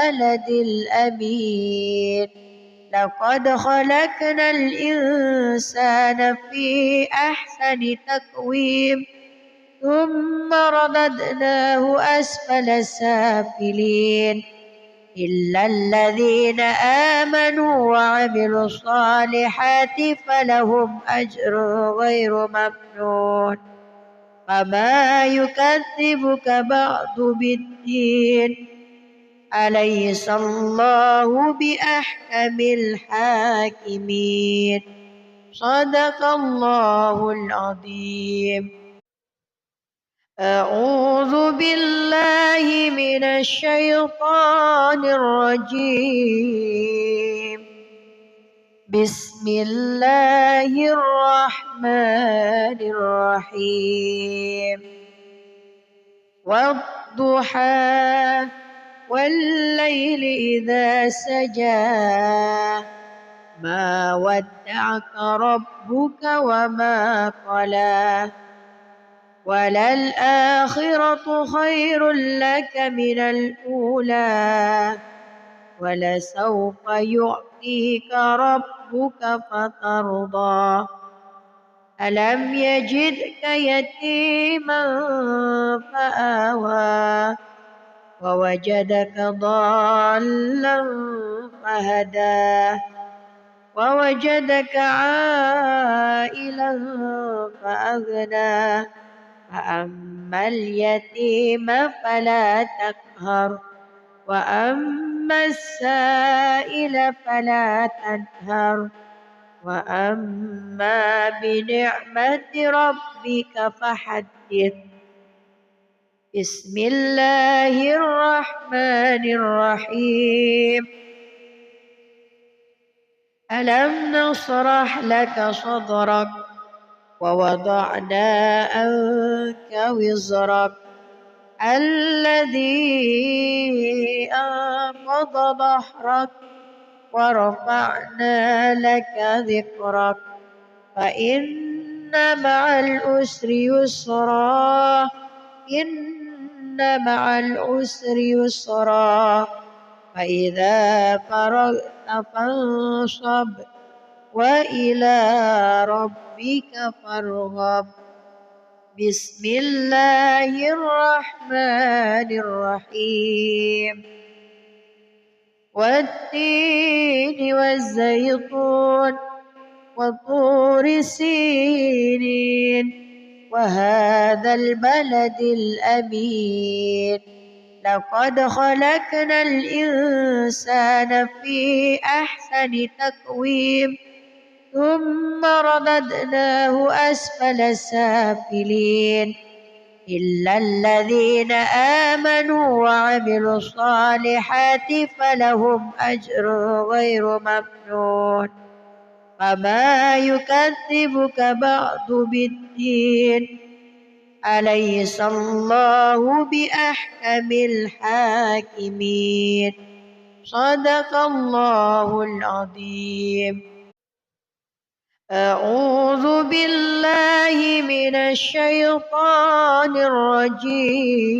البلد الأمين لقد خلقنا الإنسان في أحسن تقويم ثم رددناه أسفل سافلين إلا الذين آمنوا وعملوا الصالحات فلهم أجر غير ممنون فما يكذبك بعد بالدين أليس الله بأحكم الحاكمين صدق الله العظيم. أعوذ بالله من الشيطان الرجيم. بسم الله الرحمن الرحيم. والضحى والليل إذا سجى ما ودعك ربك وما قلى وللآخرة خير لك من الأولى ولسوف يعطيك ربك فترضى ألم يجدك يتيما فآوى ووجدك ضالا فهدى ووجدك عائلا فأغنى فأما اليتيم فلا تقهر وأما السائل فلا تنهر وأما بنعمة ربك فحدث. بسم الله الرحمن الرحيم. ألم نشرح لك صدرك ووضعنا عنك وزرك الذي أنقض ظهرك ورفعنا لك ذكرك فإن مع العسر يسرا إن مع العسر يسرا فإذا فرغت فانصب وإلى ربك فارغب. بسم الله الرحمن الرحيم. والتين والزيتون وطور سينين وهذا البلد الأمين لقد خلقنا الإنسان في أحسن تقويم ثم رددناه أسفل سافلين إلا الذين آمنوا وعملوا الصالحات فلهم أجر غير ممنون فما يكذبك بعد بالدين أليس الله بأحكم الحاكمين صدق الله العظيم. أعوذ بالله من الشيطان الرجيم.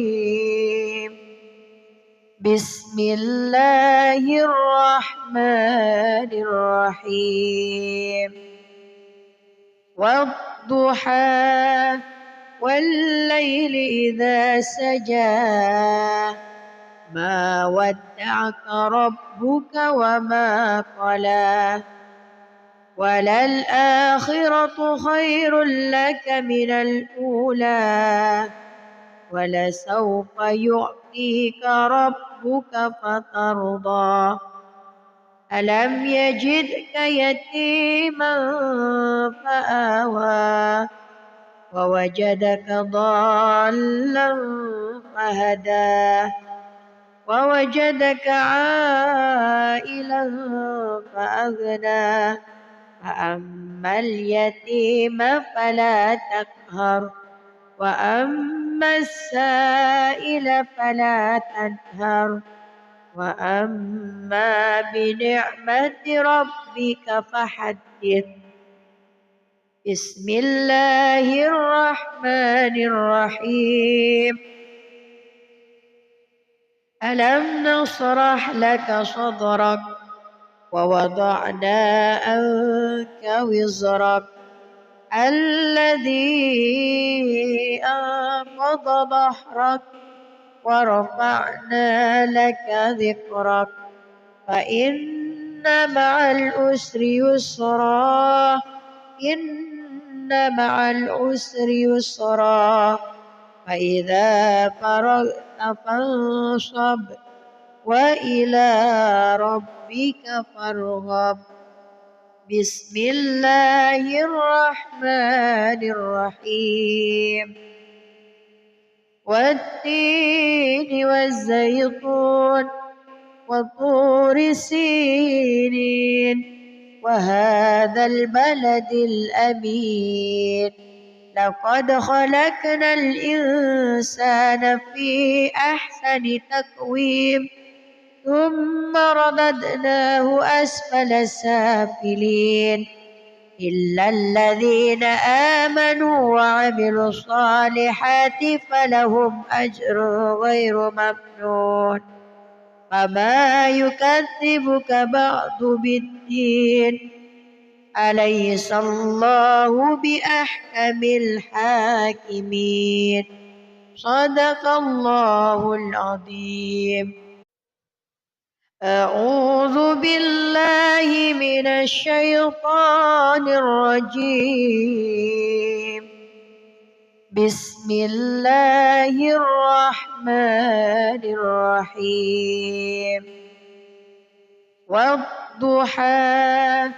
بسم الله الرحمن الرحيم. والضحى والليل إذا سجى ما ودعك ربك وما قلى وللآخرة خير لك من الأولى ولسوف يعطيك ربك فترضى ألم يجدك يتيما فآوى ووجدك ضالا فهدى ووجدك عائلا فأغنى فأما اليتيم فلا تقهر وأما السائل فلا تنهر وأما بنعمة ربك فحدث. بسم الله الرحمن الرحيم. ألم نشرح لك صدرك ووضعنا عنك وزرك الذي أنقض ظهرك ورفعنا لك ذكرك فإن مع العسر يسرا إن مع العسر يسرا فإذا فرغت فانصب وإلى ربك فارغب بسم الله الرحمن الرحيم والتين والزيتون وطور سينين وهذا البلد الأمين لقد خلقنا الإنسان في أحسن تقويم ثم رددناه أسفل سافلين إلا الذين آمنوا وعملوا الصالحات فلهم أجر غير ممنون فما يكذبك بعد بالدين أليس الله بأحكم الحاكمين صدق الله العظيم. أعوذ بالله من الشيطان الرجيم بسم الله الرحمن الرحيم والضحى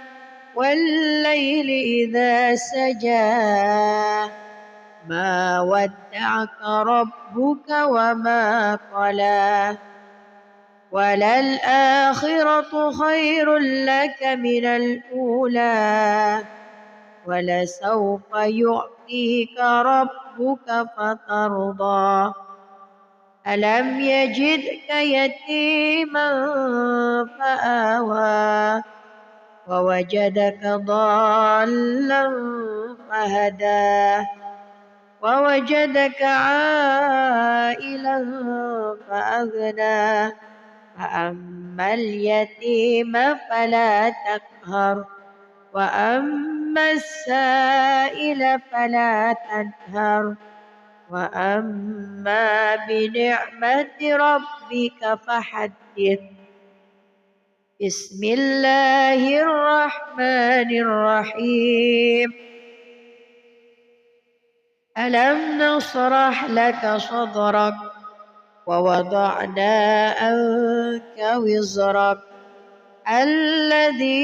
والليل إذا سجى ما ودعك ربك وما قلى وللآخرة خير لك من الأولى ولسوف يعطيك ربك فترضى ألم يجدك يتيما فآوى ووجدك ضالا فهدى ووجدك عائلا فأغنى فأما اليتيم فلا تقهر وأما السائل فلا تنهر وأما بنعمة ربك فحدث بسم الله الرحمن الرحيم ألم نشرح لك صدرك ووضعنا عنك وزرك الذي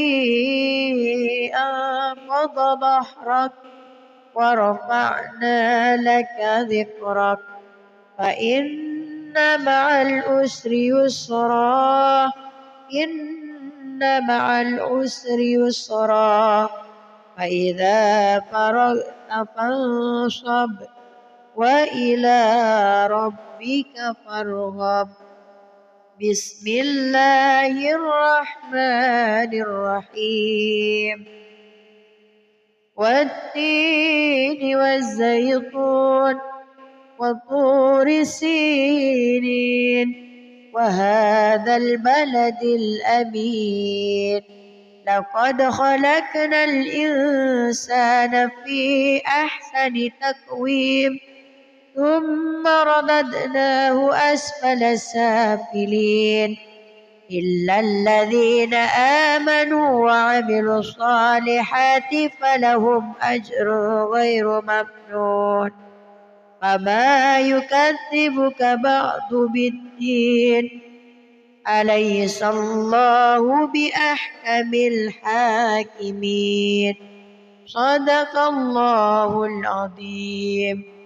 أنقض ظهرك ورفعنا لك ذكرك فإن مع العسر يسرا إن مع العسر يسرا فإذا فرغت فانصب وإلى ربك فارغب بسم الله الرحمن الرحيم والتين والزيتون وطور سينين وهذا البلد الأمين لقد خلقنا الإنسان في أحسن تقويم ثم رددناه أسفل سافلين إلا الذين آمنوا وعملوا الصالحات فلهم أجر غير ممنون فما يكذبك بعد بالدين أليس الله بأحكم الحاكمين صدق الله العظيم.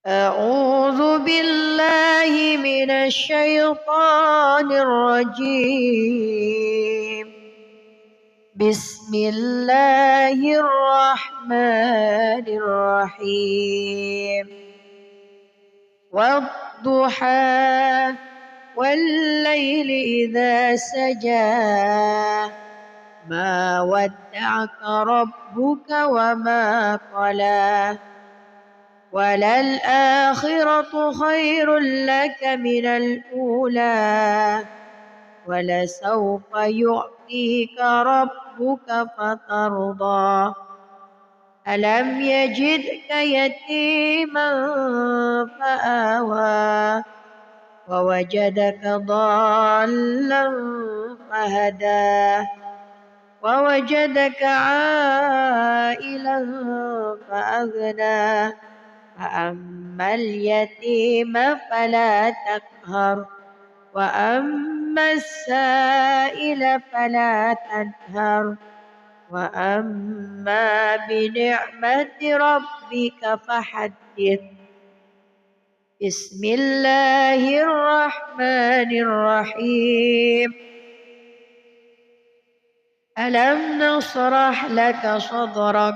أعوذ بالله من الشيطان الرجيم بسم الله الرحمن الرحيم والضحى والليل إذا سجى ما ودعك ربك وما قلى وللآخرة خير لك من الأولى ولسوف يعطيك ربك فترضى ألم يجدك يتيما فآوى ووجدك ضالا فهدى ووجدك عائلا فأغنى فأما اليتيم فلا تقهر وأما السائل فلا تنهر وأما بنعمة ربك فحدث بسم الله الرحمن الرحيم ألم نشرح لك صدرك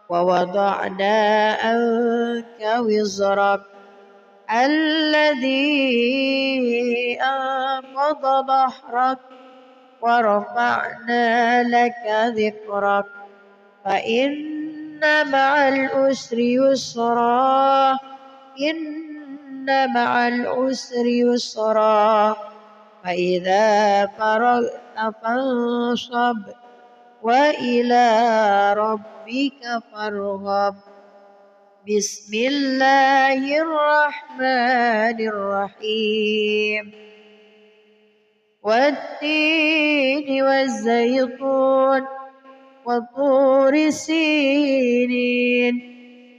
ووضعنا عنك وزرك الذي أنقض ظهرك ورفعنا لك ذكرك فإن مع العسر يسرا إن مع العسر يسرا فإذا فرغت فانصب وإلى ربك فارغب بسم الله الرحمن الرحيم والتين والزيتون وطور سينين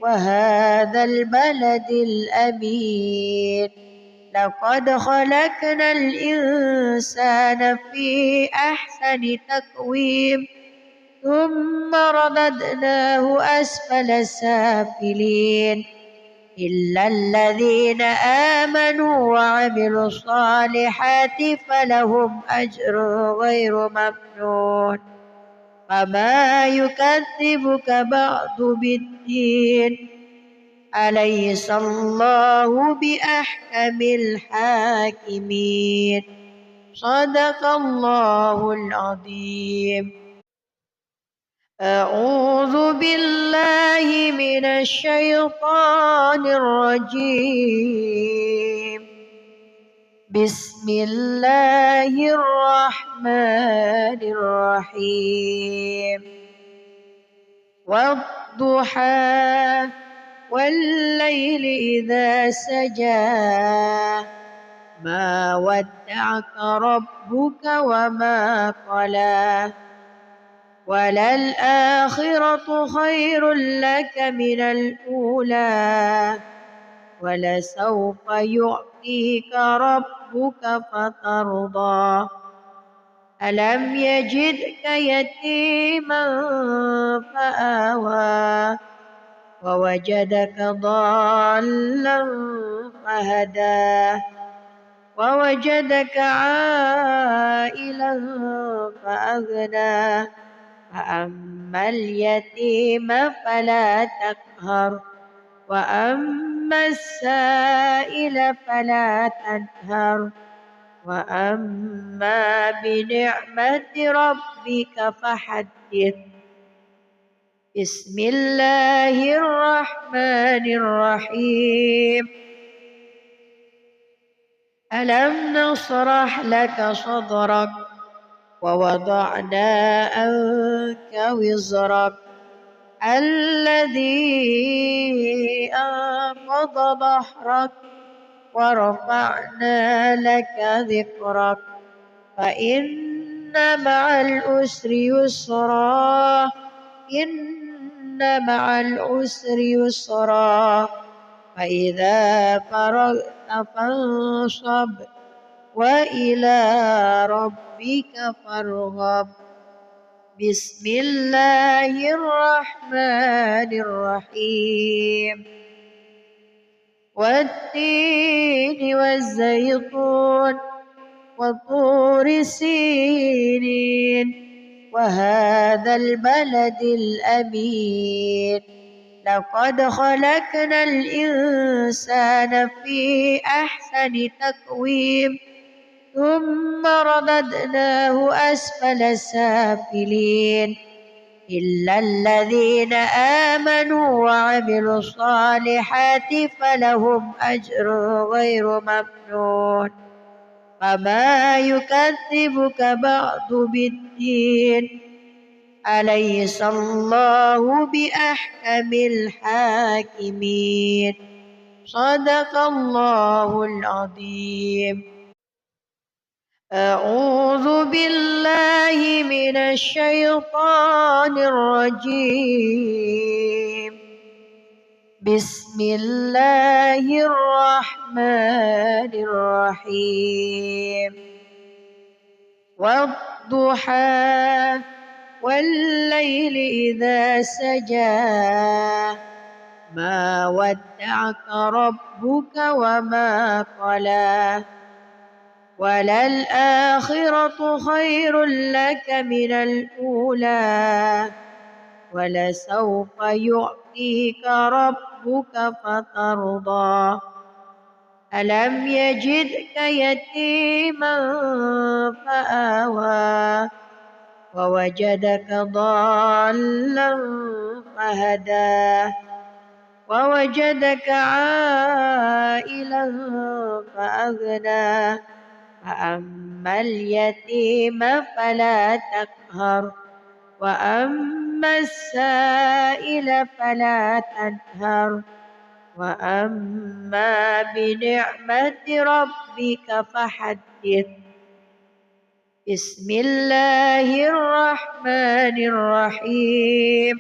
وهذا البلد الأمين لقد خلقنا الإنسان في أحسن تقويم ثم رددناه أسفل سافلين إلا الذين آمنوا وعملوا الصالحات فلهم أجر غير ممنون فما يكذبك بعد بالدين أليس الله بأحكم الحاكمين صدق الله العظيم أعوذ بالله من الشيطان الرجيم بسم الله الرحمن الرحيم والضحى والليل إذا سجى ما ودعك ربك وما قلى وللآخرة خير لك من الأولى ولسوف يعطيك ربك فترضى ألم يجدك يتيما فآوى ووجدك ضالا فهدى ووجدك عائلا فأغنى فأما اليتيم فلا تقهر وأما السائل فلا تنهر وأما بنعمة ربك فحدث بسم الله الرحمن الرحيم ألم نشرح لك صدرك ووضعنا عنك وزرك الذي أنقض ظهرك ورفعنا لك ذكرك فإن مع العسر يسرا إن مع العسر يسرا فإذا فرغت فانصب وإلى ربك فارغب بسم الله الرحمن الرحيم والتين والزيتون وطور سينين وهذا البلد الأمين لقد خلقنا الإنسان في أحسن تقويم ثم رددناه أسفل سافلين إلا الذين آمنوا وعملوا الصالحات فلهم أجر غير ممنون فما يكذبك بعد بالدين أليس الله بأحكم الحاكمين صدق الله العظيم. أعوذ بالله من الشيطان الرجيم. بسم الله الرحمن الرحيم. والضحى والليل إذا سجى ما ودعك ربك وما قلى وللآخرة خير لك من الأولى ولسوف يعطيك ربك فترضى ألم يجدك يتيما فآوى ووجدك ضالا فهدى ووجدك عائلا فأغنى فأما اليتيم فلا تقهر وأما السائل فلا تنهر وأما بنعمة ربك فحدث. بسم الله الرحمن الرحيم.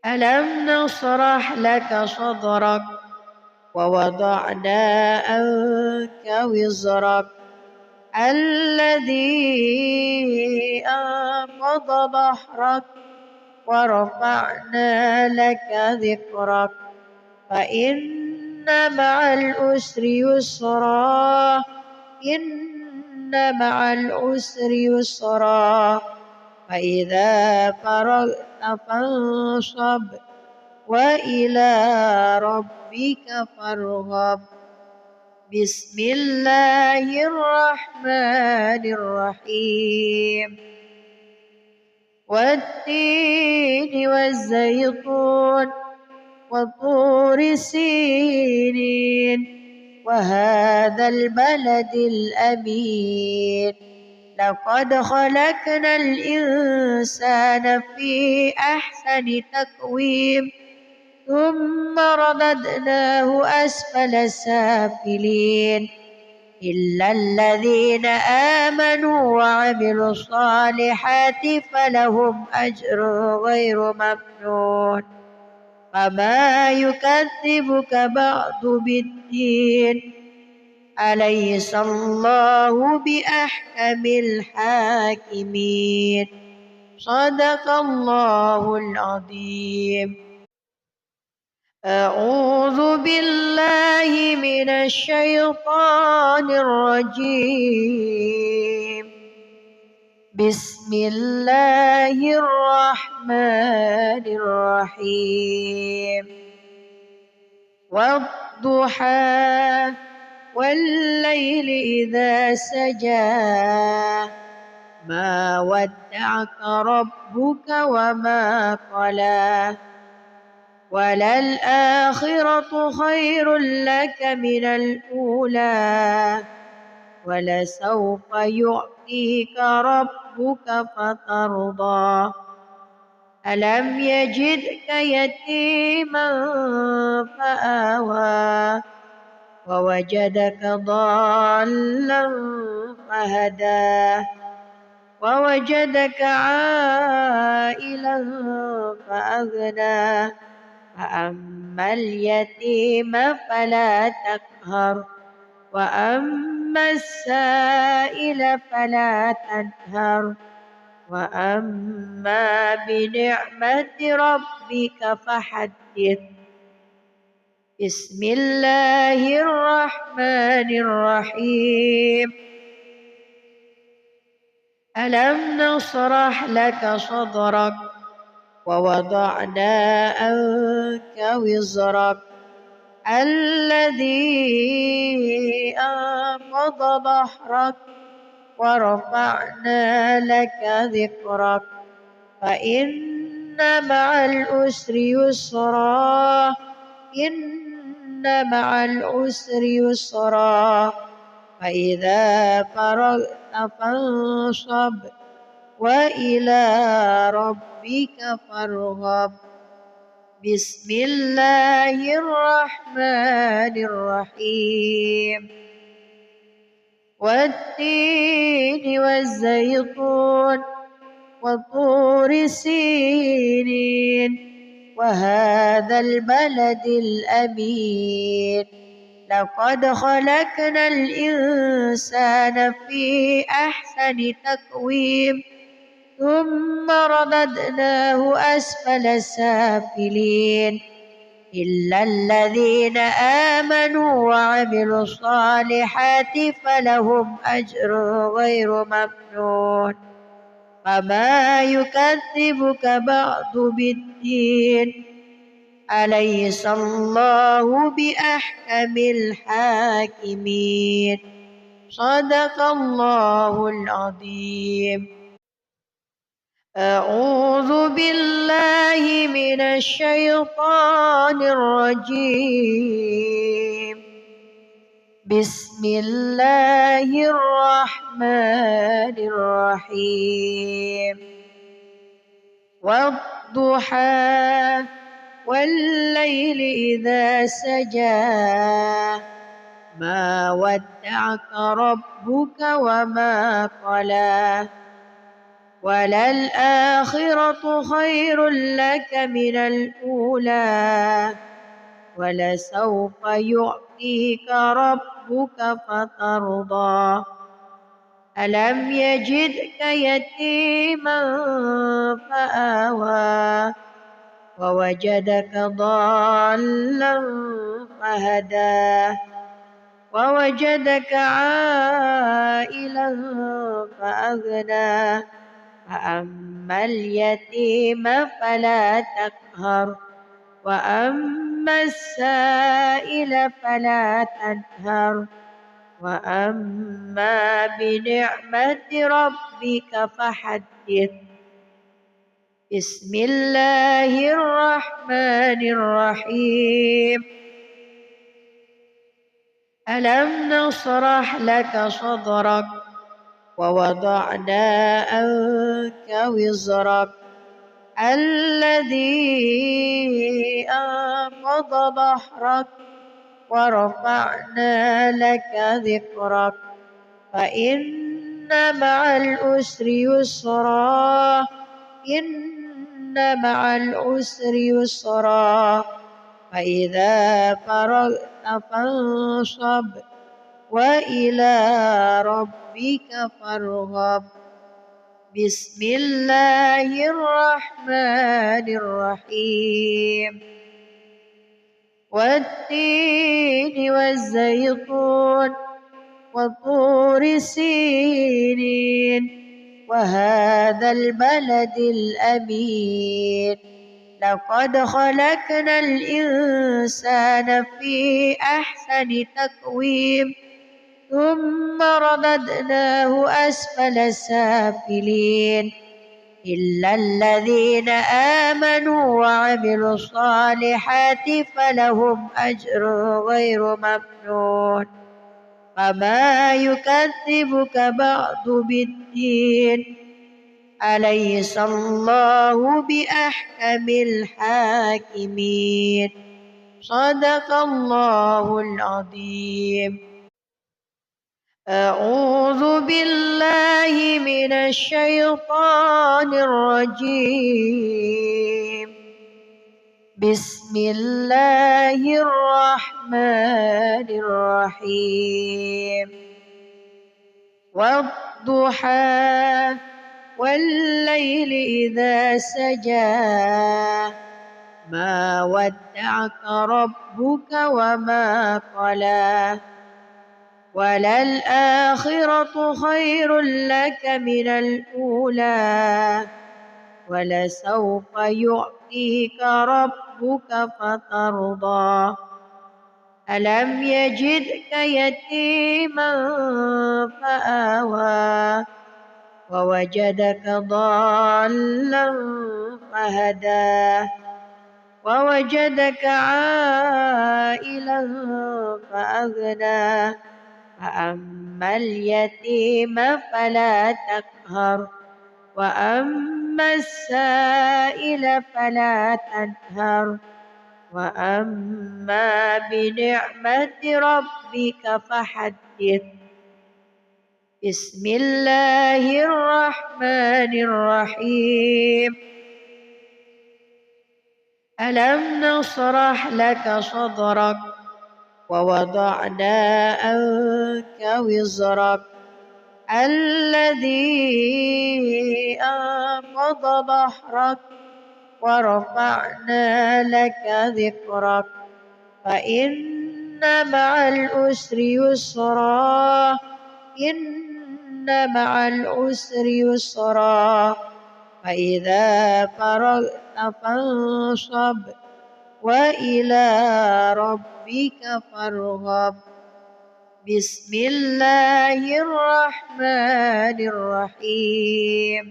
ألم نشرح لك صدرك ووضعنا عنك وزرك الذي أنقض ظهرك ورفعنا لك ذكرك فإن مع العسر يسرا إن مع العسر يسرا فإذا فرغت فانصب وإلى ربك فارغب. بسم الله الرحمن الرحيم. والتين والزيتون وطور سينين وهذا البلد الأمين لقد خلقنا الإنسان في أحسن تقويم ثم رددناه أسفل سافلين إلا الذين آمنوا وعملوا الصالحات فلهم أجر غير ممنون فما يكذبك بعد بالدين أليس الله بأحكم الحاكمين صدق الله العظيم. أعوذ بالله من الشيطان الرجيم. بسم الله الرحمن الرحيم. والضحى والليل إذا سجى ما ودعك ربك وما قلى وللآخرة خير لك من الأولى ولسوف يعطيك ربك فترضى ألم يجدك يتيما فآوى ووجدك ضالا فهدى ووجدك عائلا فأغنى فأما اليتيم فلا تقهر وأما السائل فلا تنهر وأما بنعمة ربك فحدث. بسم الله الرحمن الرحيم. ألم نشرح لك صدرك ووضعنا عنك وزرك الذي أنقض ظهرك ورفعنا لك ذكرك فإن مع العسر يسرا إن مع العسر يسرا فإذا فرغت فانصب وإلى ربك فارغب بسم الله الرحمن الرحيم والتين والزيتون وطور سينين وهذا البلد الأمين لقد خلقنا الإنسان في أحسن تقويم ثم رددناه أسفل سافلين إلا الذين آمنوا وعملوا الصالحات فلهم أجر غير ممنون فما يكذبك بعد بالدين أليس الله بأحكم الحاكمين صدق الله العظيم. أعوذ بالله من الشيطان الرجيم بسم الله الرحمن الرحيم والضحى والليل إذا سجى ما ودعك ربك وما قلى وللآخرة خير لك من الأولى ولسوف يعطيك ربك فترضى ألم يجدك يتيما فآوى ووجدك ضالا فهدى ووجدك عائلا فأغنى فأما اليتيم فلا تقهر وأما السائل فلا تنهر وأما بنعمة ربك فحدث بسم الله الرحمن الرحيم ألم نشرح لك صدرك ووضعنا عنك وزرك الذي أنقض ظهرك ورفعنا لك ذكرك فإن مع العسر يسرا إن مع العسر يسرا فإذا فرغت فانصب وإلى ربك فارغب بسم الله الرحمن الرحيم والتين والزيتون وطور سينين وهذا البلد الأمين لقد خلقنا الإنسان في أحسن تقويم ثم رددناه أسفل سافلين إلا الذين آمنوا وعملوا الصالحات فلهم أجر غير ممنون فما يكذبك بعد بالدين أليس الله بأحكم الحاكمين صدق الله العظيم. أعوذ بالله من الشيطان الرجيم بسم الله الرحمن الرحيم والضحى والليل إذا سجى ما ودعك ربك وما قلى وللآخرة خير لك من الأولى ولسوف يعطيك ربك فترضى ألم يجدك يتيما فآوى ووجدك ضالا فهدى ووجدك عائلا فأغنى فأما اليتيم فلا تقهر وأما السائل فلا تنهر وأما بنعمة ربك فحدث. بسم الله الرحمن الرحيم. ألم نشرح لك صدرك ووضعنا عنك وزرك الذي أنقض ظهرك ورفعنا لك ذكرك فإن مع العسر يسرا إن مع العسر يسرا فإذا فرغت فانصب وإلى ربك فارغب. بسم الله الرحمن الرحيم.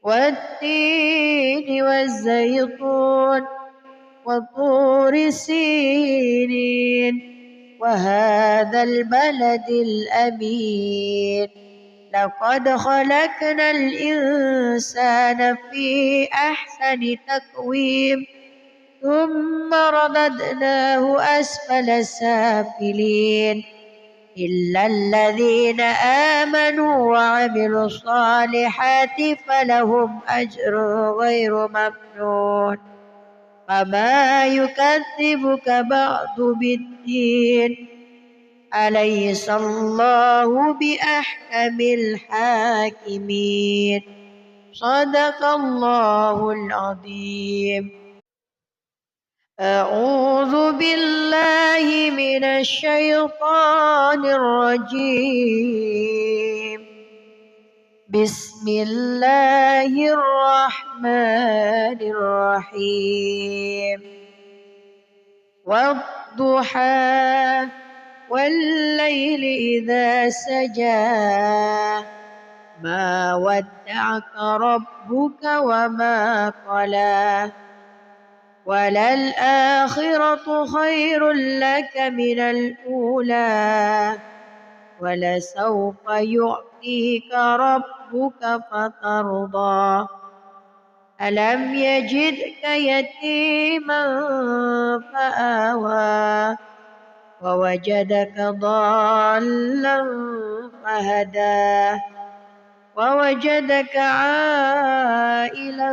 والتين والزيتون وطور سينين وهذا البلد الأمين لقد خلقنا الإنسان في أحسن تقويم ثم رددناه أسفل سافلين إلا الذين آمنوا وعملوا الصالحات فلهم أجر غير ممنون فما يكذبك بعد بالدين أليس الله بأحكم الحاكمين. صدق الله العظيم. أعوذ بالله من الشيطان الرجيم. بسم الله الرحمن الرحيم. والضحى والليل إذا سجى ما ودعك ربك وما قلى وللآخرة خير لك من الأولى ولسوف يعطيك ربك فترضى ألم يجدك يتيما فآوى ووجدك ضالا فهدى ووجدك عائلا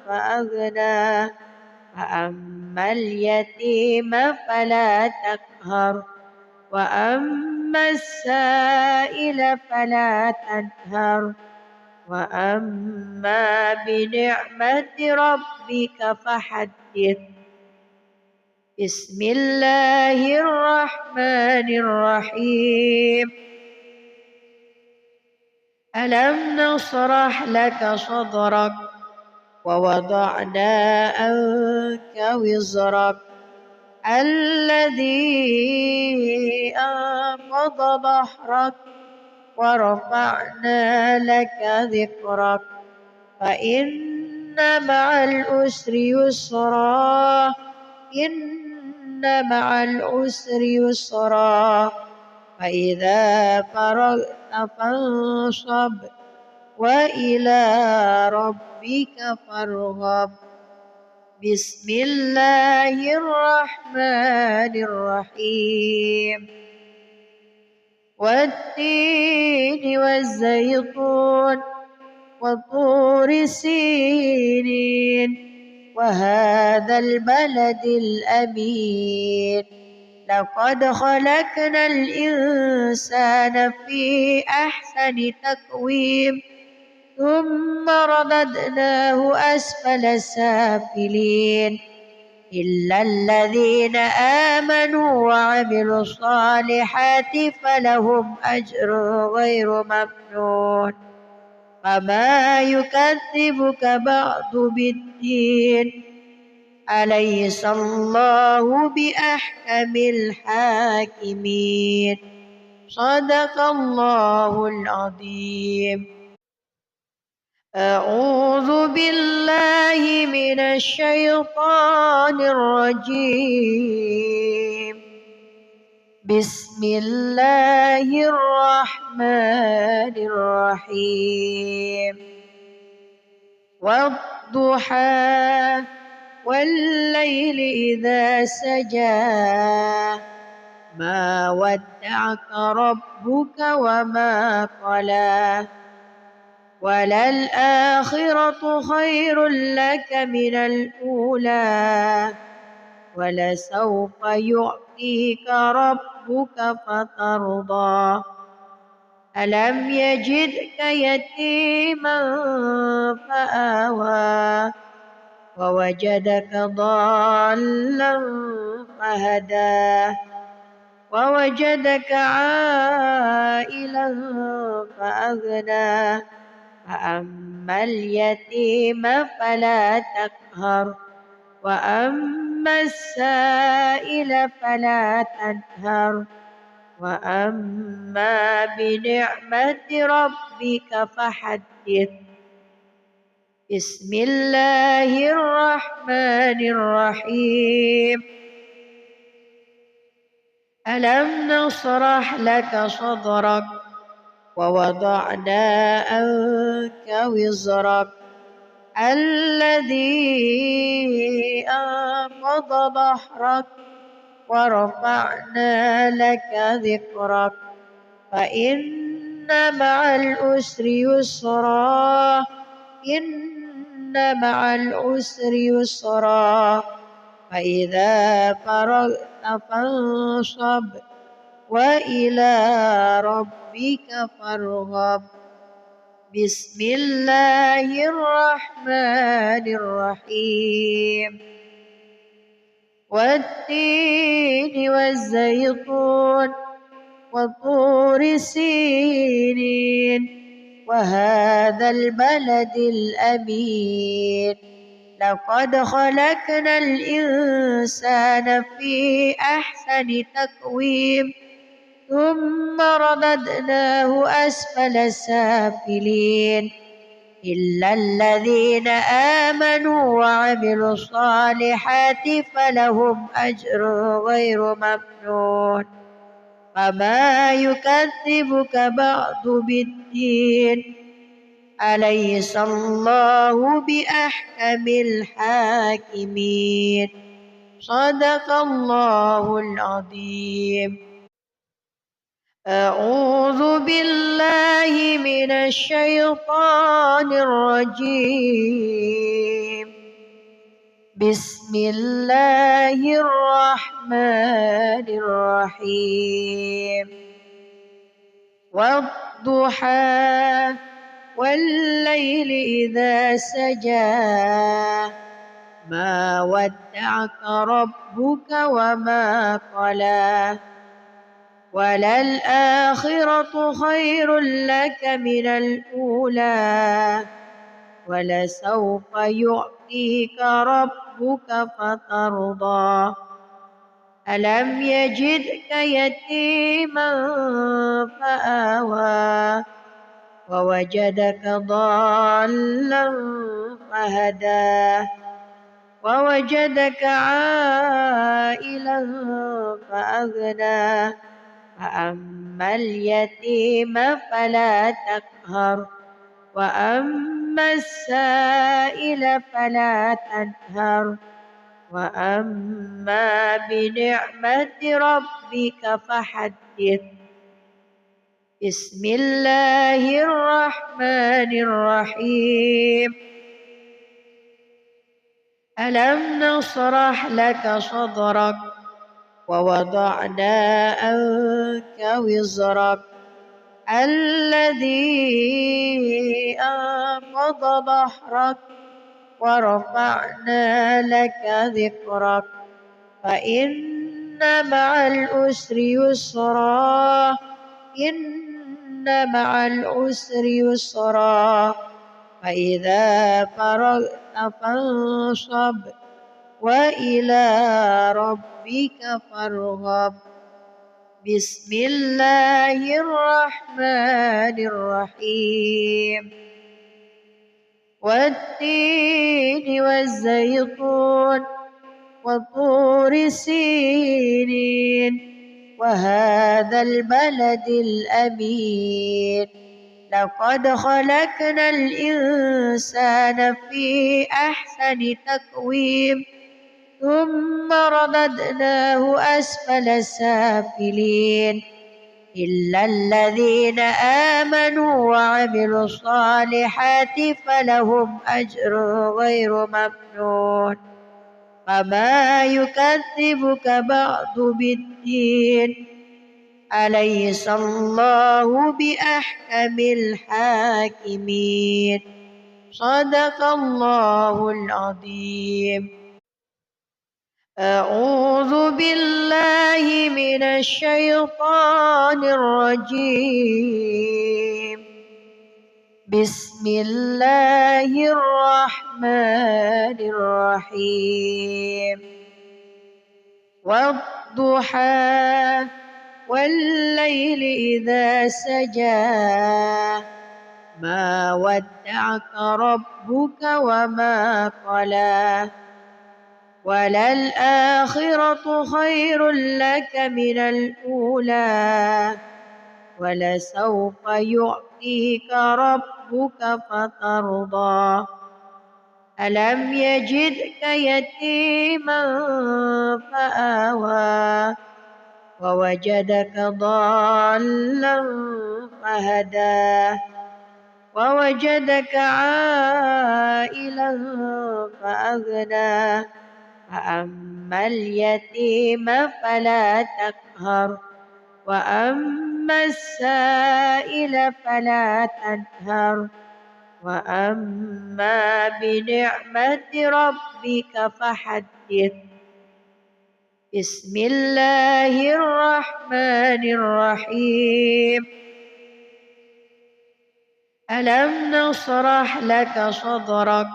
فأغنى فأما اليتيم فلا تقهر وأما السائل فلا تنهر وأما بنعمة ربك فحدث. بسم الله الرحمن الرحيم. ألم نشرح لك صدرك ووضعنا عنك وزرك الذي أنقض ظهرك ورفعنا لك ذكرك فإن مع العسر يسرا إن مع العسر يسرا فإذا فرغت فانصب وإلى ربك فارغب. بسم الله الرحمن الرحيم. والتين والزيتون وطور سينين وهذا البلد الأمين لقد خلقنا الإنسان في أحسن تقويم ثم رددناه أسفل سافلين إلا الذين آمنوا وعملوا الصالحات فلهم أجر غير ممنون فما يكذبك بعد بالدين أليس الله بأحكم الحاكمين. صدق الله العظيم. أعوذ بالله من الشيطان الرجيم. بسم الله الرحمن الرحيم. والضحى والليل إذا سجى ما ودعك ربك وما قلى وللآخرة خير لك من الأولى ولسوف يعطيك ربك فترضى ألم يجدك يتيما فآوى ووجدك ضالا فهدى ووجدك عائلا فأغنى فأما اليتيم فلا تقهر وأما السائل فلا تنهر وأما بنعمة ربك فحدث. بسم الله الرحمن الرحيم. ألم نشرح لك صدرك ووضعنا عنك وزرك الذي أنقض ظهرك ورفعنا لك ذكرك فإن مع العسر يسرا إن مع العسر يسرا فإذا فرغت فانصب وإلى ربك فارغب. بسم الله الرحمن الرحيم. والتين والزيتون وطور سينين وهذا البلد الأمين لقد خلقنا الإنسان في أحسن تقويم ثم رددناه أسفل سافلين إلا الذين آمنوا وعملوا الصالحات فلهم أجر غير ممنون فما يكذبك بعد بالدين أليس الله بأحكم الحاكمين. صدق الله العظيم. أعوذ بالله من الشيطان الرجيم. بسم الله الرحمن الرحيم. والضحى والليل إذا سجى ما ودعك ربك وما قلى وللآخرة خير لك من الأولى ولسوف يعطيك ربك فترضى ألم يجدك يتيما فآوى ووجدك ضالا فهدى ووجدك عائلا فأغنى فأما اليتيم فلا تقهر وأما السائل فلا تنهر وأما بنعمة ربك فحدث. بسم الله الرحمن الرحيم. ألم نشرح لك صدرك ووضعنا عنك وزرك الذي أنقض ظهرك ورفعنا لك ذكرك فإن مع العسر يسرا إن مع العسر يسرا فإذا فرغت فانصب وإلى ربك فارغب. بسم الله الرحمن الرحيم والتين والزيتون وطور سينين وهذا البلد الأمين لقد خلقنا الإنسان في أحسن تقويم ثم رددناه أسفل سافلين إلا الذين آمنوا وعملوا الصالحات فلهم أجر غير ممنون فما يكذبك بعد بالدين أليس الله بأحكم الحاكمين صدق الله العظيم. أعوذ بالله من الشيطان الرجيم بسم الله الرحمن الرحيم والضحى والليل إذا سجى ما ودعك ربك وما قلى وللآخرة خير لك من الأولى ولسوف يعطيك ربك فترضى ألم يجدك يتيما فآوى ووجدك ضالا فهدى ووجدك عائلا فأغنى فأما اليتيم فلا تقهر وأما السائل فلا تنهر وأما بنعمة ربك فحدث. بسم الله الرحمن الرحيم ألم نشرح لك صدرك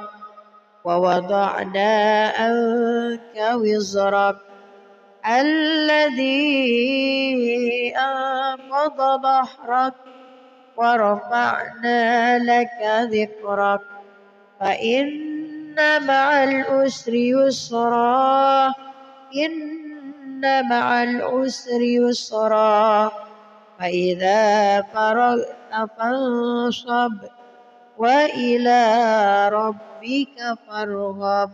ووضعنا عنك وزرك الذي أنقض ظهرك ورفعنا لك ذكرك فإن مع العسر يسرا إن مع العسر يسرا فإذا فرغت فانصب وإلى ربك فارغب.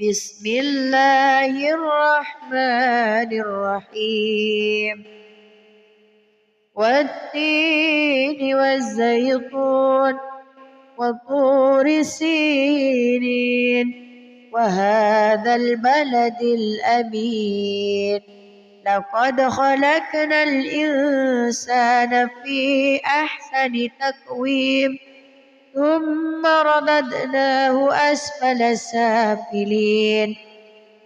بسم الله الرحمن الرحيم والتين والزيتون وطور سينين وهذا البلد الأمين لقد خلقنا الإنسان في أحسن تقويم ثم رددناه أسفل سافلين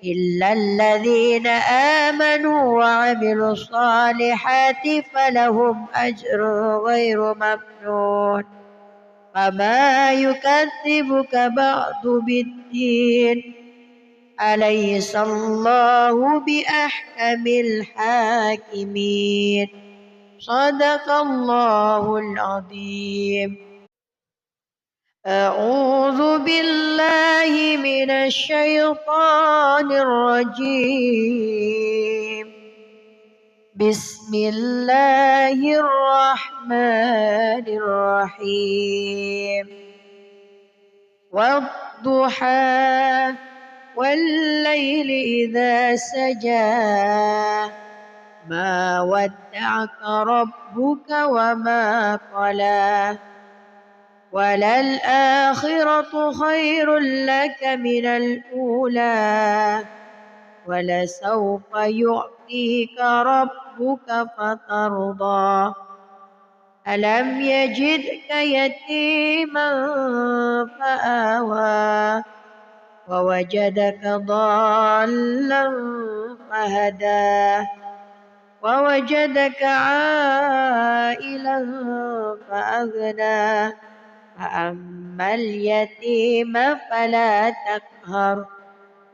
إلا الذين آمنوا وعملوا الصالحات فلهم أجر غير ممنون فما يكذبك بعد بالدين أليس الله بأحكم الحاكمين صدق الله العظيم. أعوذ بالله من الشيطان الرجيم بسم الله الرحمن الرحيم والضحى والليل إذا سجى ما ودعك ربك وما قلى وللآخرة خير لك من الأولى ولسوف يعطيك ربك فترضى ألم يجدك يتيما فآوى ووجدك ضالا فهدى ووجدك عائلا فأغنى فأما اليتيم فلا تقهر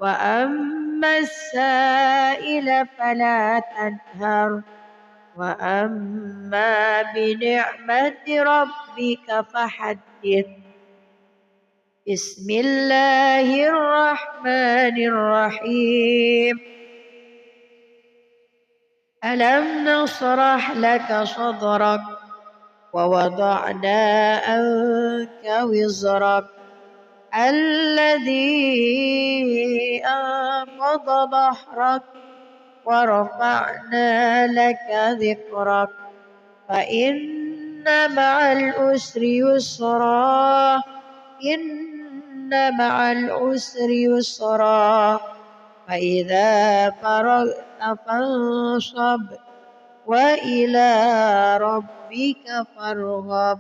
وأما وأما السائل فلا تنهر وأما بنعمة ربك فحدث. بسم الله الرحمن الرحيم. ألم نشرح لك صدرك ووضعنا عنك وزرك الذي أنقض ظهرك ورفعنا لك ذكرك فإن مع العسر يسرا إن مع العسر يسرا فإذا فرغت فانصب وإلى ربك فارغب.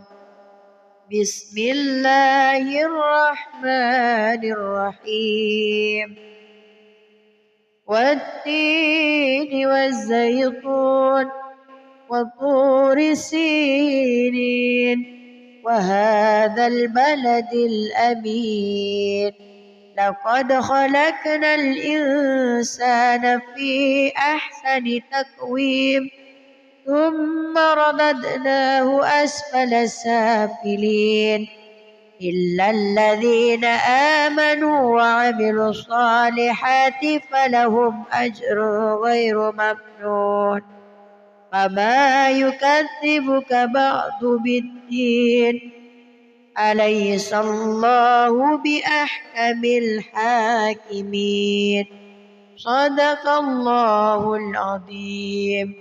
بسم الله الرحمن الرحيم. والتين والزيتون وطور سينين وهذا البلد الأمين لقد خلقنا الإنسان في أحسن تقويم ثم رددناه أسفل سافلين إلا الذين آمنوا وعملوا الصالحات فلهم أجر غير ممنون. فما يكذبك بعد بالدين أليس الله بأحكم الحاكمين. صدق الله العظيم.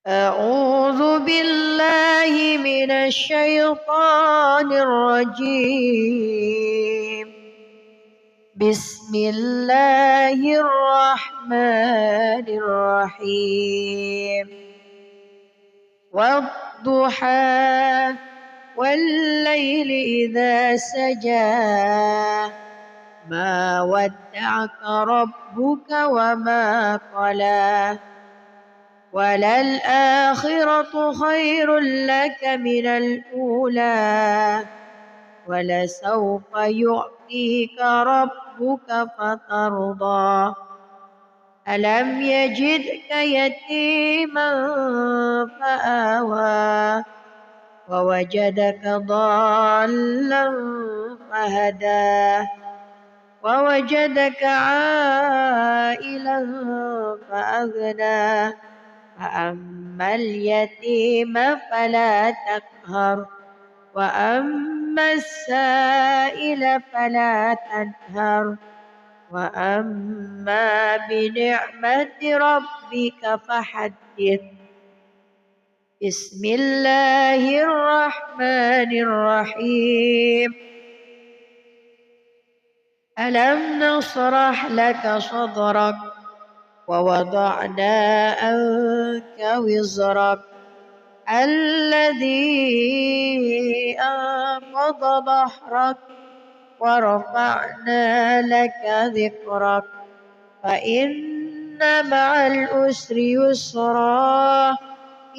أعوذ بالله من الشيطان الرجيم. بسم الله الرحمن الرحيم. والضحى والليل إذا سجى ما ودعك ربك وما قلى وللآخرة خير لك من الأولى ولسوف يعطيك ربك فترضى. ألم يجدك يتيما فآوى ووجدك ضالا فهدى ووجدك عائلا فأغنى فأما اليتيم فلا تقهر وأما السائل فلا تنهر وأما بنعمة ربك فحدث. بسم الله الرحمن الرحيم. ألم نشرح لك صدرك ووضعنا عنك وزرك الذي أنقض ظهرك ورفعنا لك ذكرك فإن مع العسر يسرا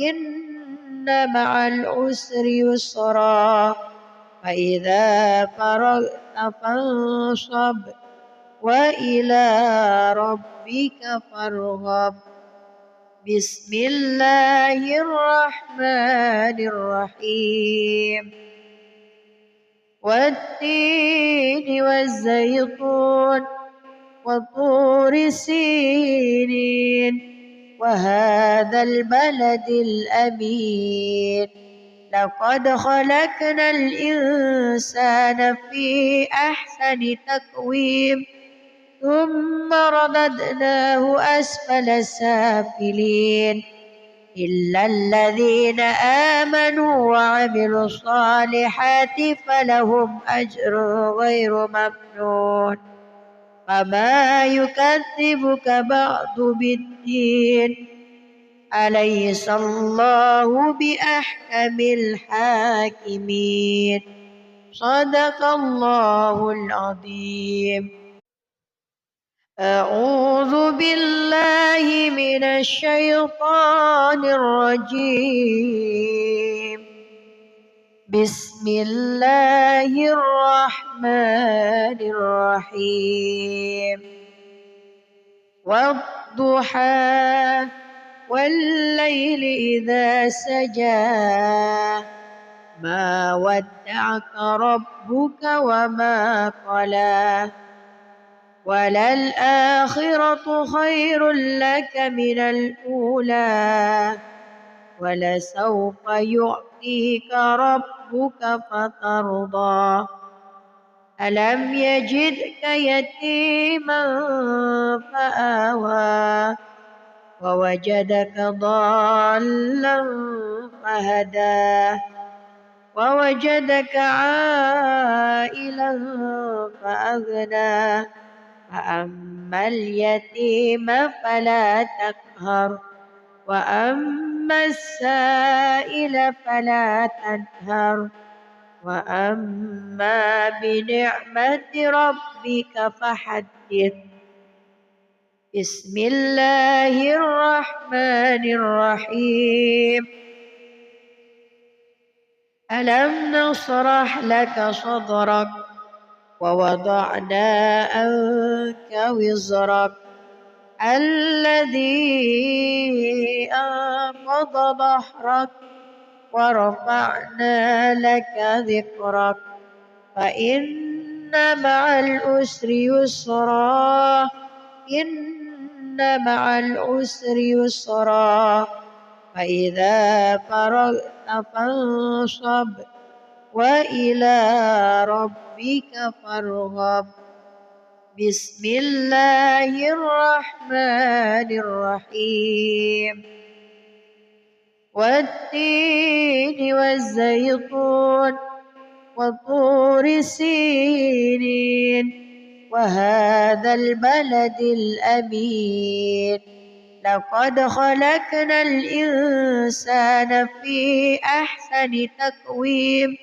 إن مع العسر يسرا فإذا فرغت فانصب وإلى ربك فارغب. بسم الله الرحمن الرحيم. والتين والزيتون وطور سينين وهذا البلد الأمين لقد خلقنا الإنسان في أحسن تقويم ثم رددناه أسفل سافلين إلا الذين آمنوا وعملوا الصالحات فلهم أجر غير ممنون. فما يكذبك بعد بالدين أليس الله بأحكم الحاكمين. صدق الله العظيم. أعوذ بالله من الشيطان الرجيم. بسم الله الرحمن الرحيم. والضحى والليل إذا سجى ما ودعك ربك وما قلى وللآخرة خير لك من الأولى ولسوف يعطيك ربك فترضى ألم يجدك يتيما فآوى ووجدك ضالا فهدى ووجدك عائلا فأغنى فأما اليتيم فلا تقهر وأما السائل فلا تنهر وأما بنعمة ربك فحدث بسم الله الرحمن الرحيم ألم نشرح لك صدرك ووضعنا عنك وزرك الذي أنقض ظهرك ورفعنا لك ذكرك فإن مع العسر يسرا إن مع العسر يسرا فإذا فرغت فانصب وإلى ربك فارغب بسم الله الرحمن الرحيم والتين والزيتون وطور سينين وهذا البلد الأمين لقد خلقنا الإنسان في أحسن تقويم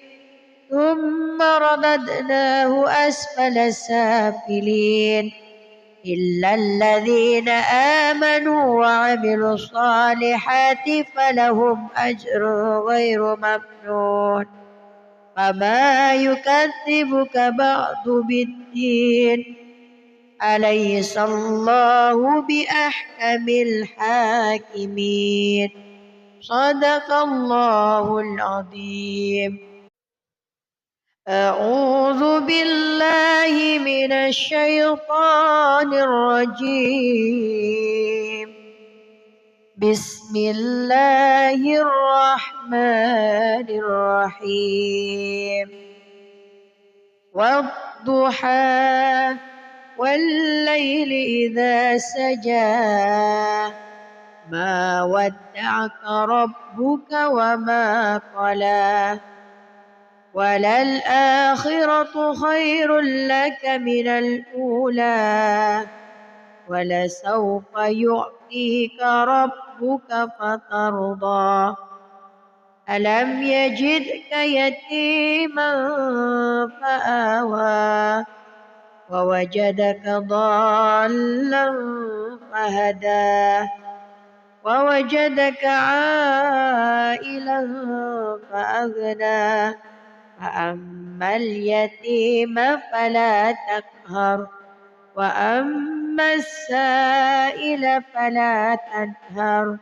ثم رددناه أسفل سافلين إلا الذين آمنوا وعملوا الصالحات فلهم أجر غير ممنون فما يكذبك بعد بالدين أليس الله بأحكم الحاكمين صدق الله العظيم أعوذ بالله من الشيطان الرجيم بسم الله الرحمن الرحيم والضحى والليل إذا سجى ما ودعك ربك وما قلى وللآخرة خير لك من الأولى ولسوف يعطيك ربك فترضى ألم يجدك يتيما فآوى ووجدك ضالا فهدى ووجدك عائلا فأغنى فأما اليتيم فلا تقهر وأما السائل فلا تنهر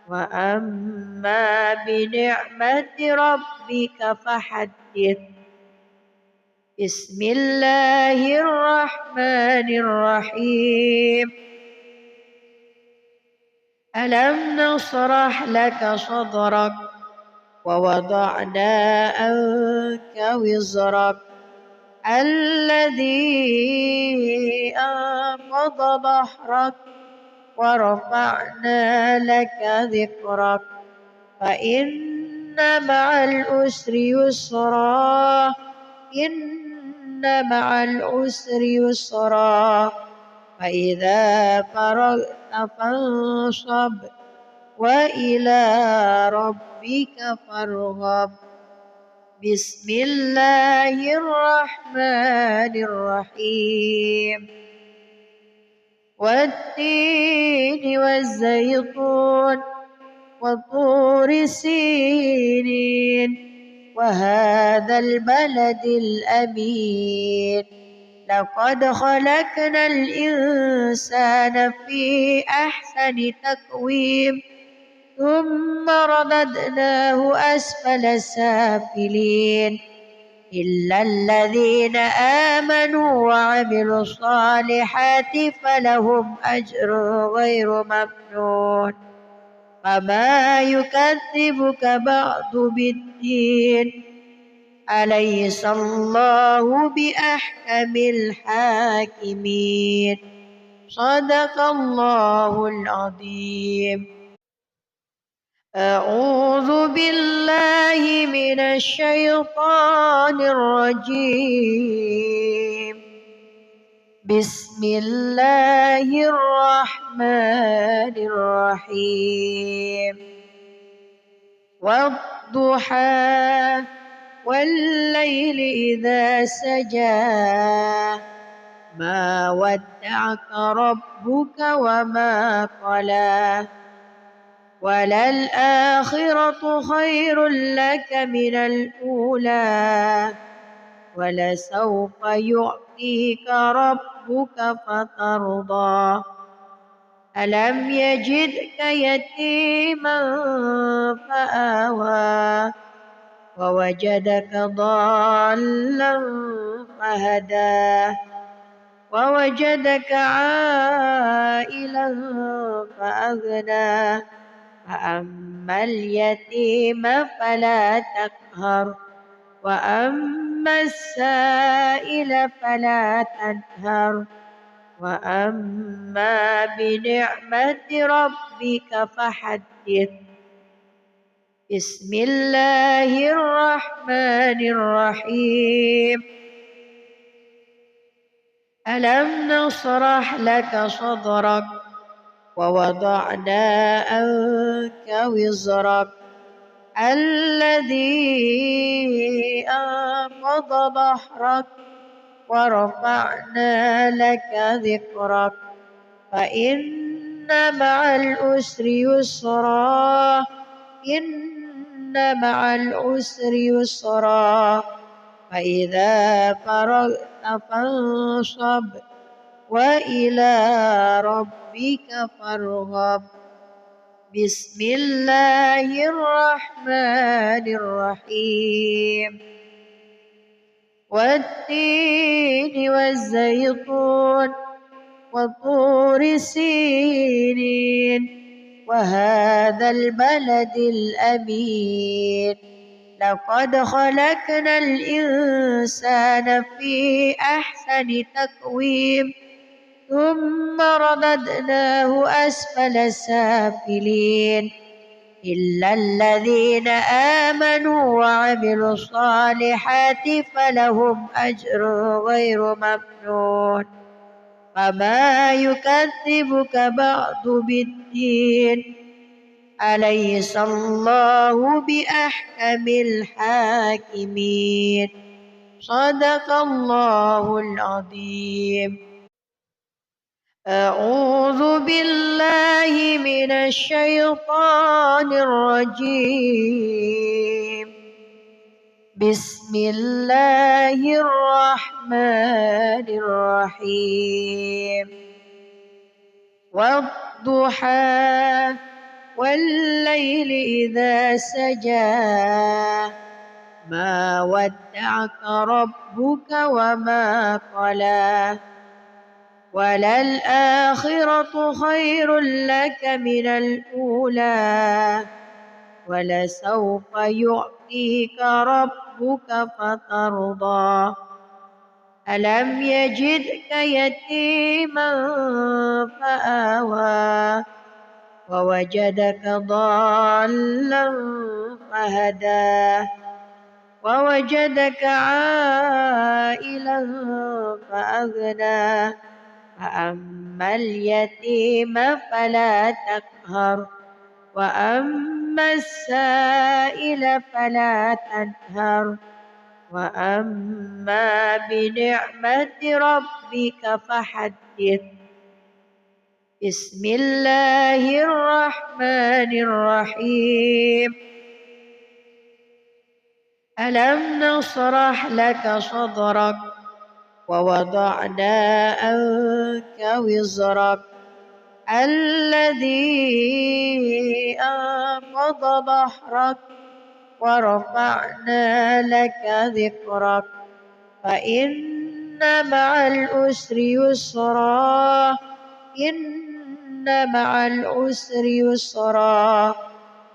وأما بنعمة ربك فحدث بسم الله الرحمن الرحيم ألم نشرح لك صدرك ووضعنا عنك وزرك الذي أنقض ظهرك ورفعنا لك ذكرك فإن مع العسر يسرا إن مع العسر يسرا فإذا فرغت فانصب وإلى ربك فارغب بسم الله الرحمن الرحيم والتين والزيتون وطور سينين وهذا البلد الأمين لقد خلقنا الإنسان في أحسن تقويم ثم رددناه أسفل سافلين إلا الذين آمنوا وعملوا الصالحات فلهم أجر غير ممنون فما يكذبك بعد بالدين أليس الله بأحكم الحاكمين صدق الله العظيم. أعوذ بالله من الشيطان الرجيم. بسم الله الرحمن الرحيم. والضحى والليل إذا سجى ما ودعك ربك وما قلى وللآخرة خير لك من الأولى ولسوف يعطيك ربك فترضى ألم يجدك يتيما فآوى ووجدك ضالا فهدى ووجدك عائلا فأغنى فأما اليتيم فلا تقهر وأما السائل فلا تنهر وأما بنعمة ربك فحدث. بسم الله الرحمن الرحيم. ألم نشرح لك صدرك ووضعنا عنك وزرك الذي أنقض ظهرك ورفعنا لك ذكرك فإن مع العسر يسرا إن مع العسر يسرا فإذا فرغت فانصب وإلى ربك فارغب. بسم الله الرحمن الرحيم. والتين والزيتون وطور سينين وهذا البلد الأمين لقد خلقنا الإنسان في أحسن تقويم ثم رددناه أسفل سافلين إلا الذين آمنوا وعملوا الصالحات فلهم أجر غير ممنون فما يكذبك بعد بالدين أليس الله بأحكم الحاكمين صدق الله العظيم. أعوذ بالله من الشيطان الرجيم. بسم الله الرحمن الرحيم. والضحى والليل إذا سجى ما ودعك ربك وما قلى وللآخرة خير لك من الأولى ولسوف يعطيك ربك فترضى ألم يجدك يتيما فآوى ووجدك ضالا فهدى ووجدك عائلا فأغنى فأما اليتيم فلا تقهر وأما السائل فلا تنهر وأما بنعمة ربك فحدث. بسم الله الرحمن الرحيم. ألم نشرح لك صدرك ووضعنا عنك وزرك الذي أنقض ظهرك ورفعنا لك ذكرك فإن مع العسر يسرا إن مع العسر يسرا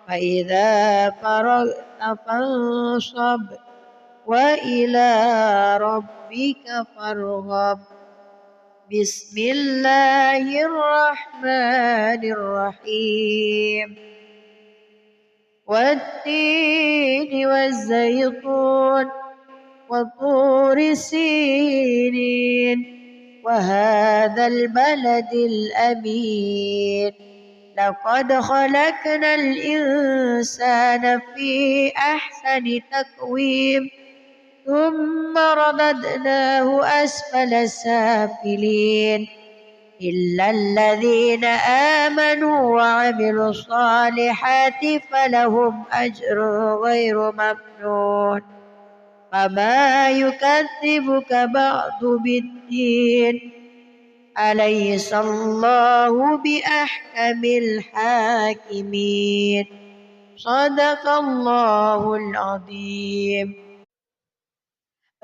فإذا فرغت فانصب وإلى ربك فارغب بسم الله الرحمن الرحيم والتين والزيتون وطور سينين وهذا البلد الأمين لقد خلقنا الإنسان في أحسن تقويم ثم رددناه أسفل سافلين إلا الذين آمنوا وعملوا الصالحات فلهم أجر غير ممنون فما يكذبك بعد بالدين أليس الله بأحكم الحاكمين صدق الله العظيم.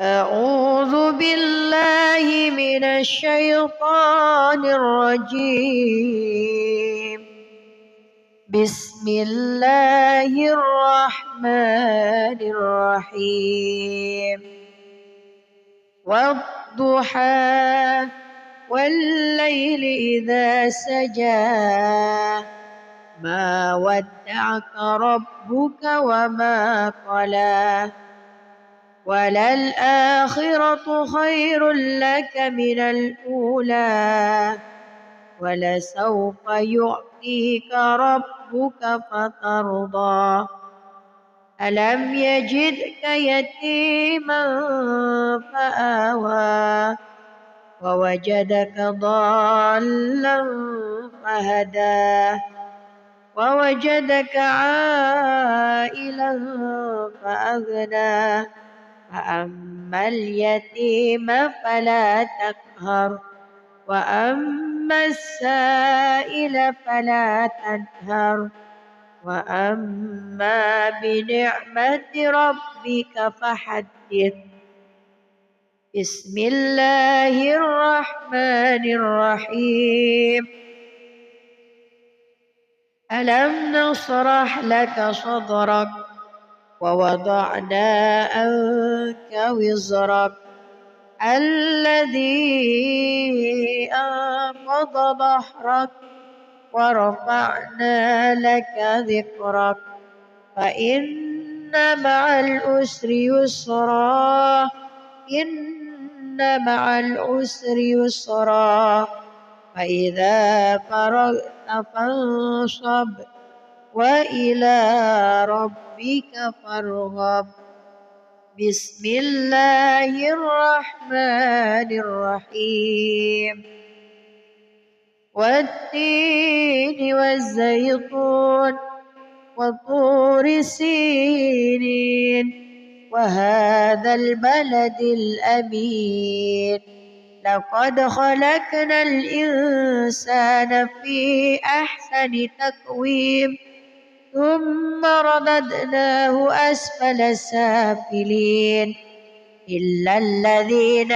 أعوذ بالله من الشيطان الرجيم بسم الله الرحمن الرحيم والضحى والليل إذا سجى ما ودعك ربك وما قلى وللآخرة خير لك من الأولى ولسوف يعطيك ربك فترضى ألم يجدك يتيما فآوى ووجدك ضالا فهدى ووجدك عائلا فأغنى فأما اليتيم فلا تقهر وأما السائل فلا تنهر وأما بنعمة ربك فحدث بسم الله الرحمن الرحيم ألم نشرح لك صدرك ووضعنا عنك وزرك الذي أنقض ظهرك ورفعنا لك ذكرك فإن مع العسر يسرا إن مع العسر يسرا فإذا فرغت فانصب وإلى ربك فارغب بسم الله الرحمن الرحيم والتين والزيتون وطور سينين وهذا البلد الأمين لقد خلقنا الإنسان في أحسن تقويم ثم رددناه أسفل سافلين إلا الذين